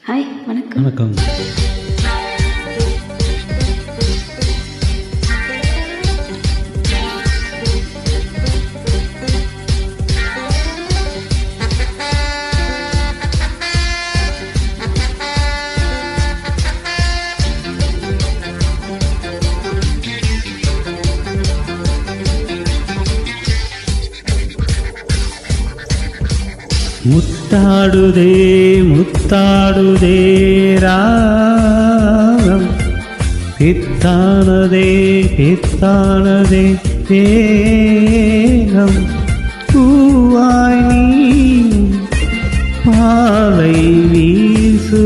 Hi, வணக்கம். வணக்கம். முத்தாடுதே முத்தாடுதே ராகம், பித்தானதே பித்தானதே தேகம். பூவாய் நீ பாலை வீசு,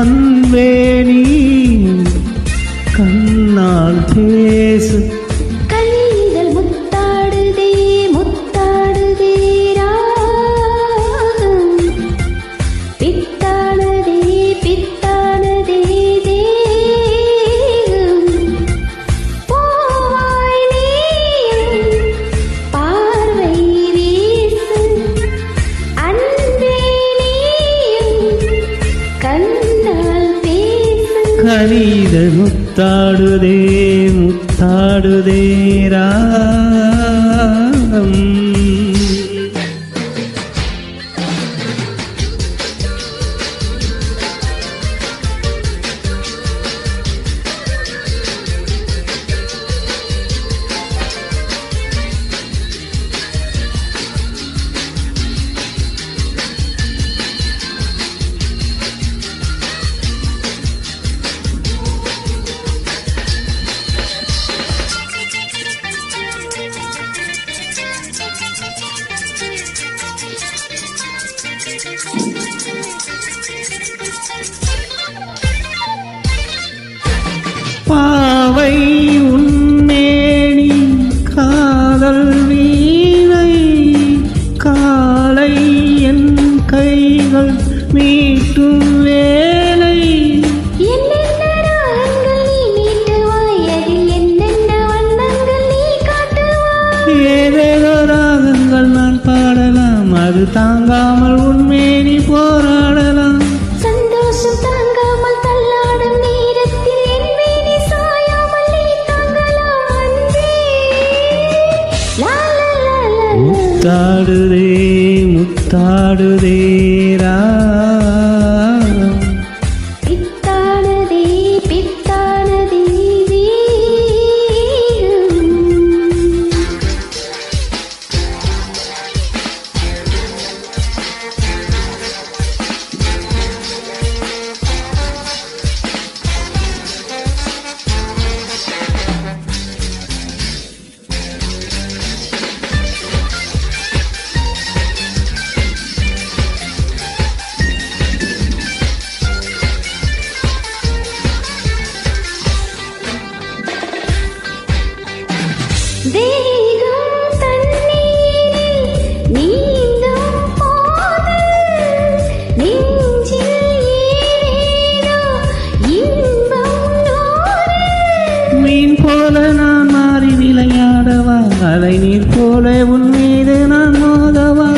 அன்பே நீ கண்ணால் பேசு. கனித முத்தாடுதே முத்தாடுதே ராகம். பாவை உன்மேனி காதல் வீணை, காலை என் கைகள் மீட்டும் வேலை. ஏதேதோ ராகங்கள் நான் பாடலாம், அது தாங்காமல் உன்மேனி போராடலாம். சந்தோஷம் தாங்காமல் தள்ளாடும் நேரத்தில் என் மேனி சாயாமல் நீ தாங்கலாம். முத்தாடுதே முத்தாடுதே ராகம், பித்தானதே பித்தானதே வீரம். தேகம் தண்ணீரில் நீந்தும் போது நெஞ்சில் ஏனோ இன்பம் நூறு. மீன் போல நான் மாறி விளையாடவா, அலை நீர் போல உன் மீது நான் மோதவா.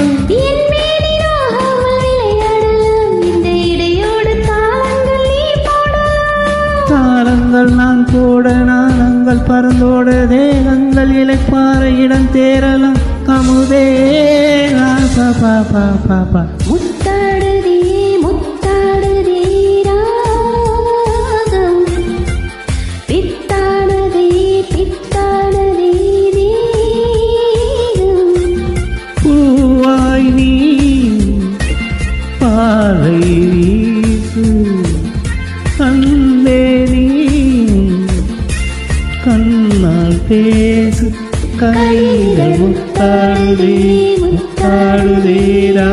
என் மேனி நோகாமல் விளையாடலாம், இந்த இடையோடு தாளங்கள் நீ போடலாம். தாளங்கள் நான் போட நாணங்கள் பறந்தோட, தேகங்கள் இலைப்பாறை இடம் தேரலாம். அமுதே பாப்பா பாப்பா. முத்தாடுதே முத்தாடுதே ராகம், பித்தானதே பித்தானதே தேகம். பூவாய் நீ பாலை வீசு, அன்பே நீ கண்ணால் பேசு. கைகள் முத்தாடுதே முத்தாடுதே ரா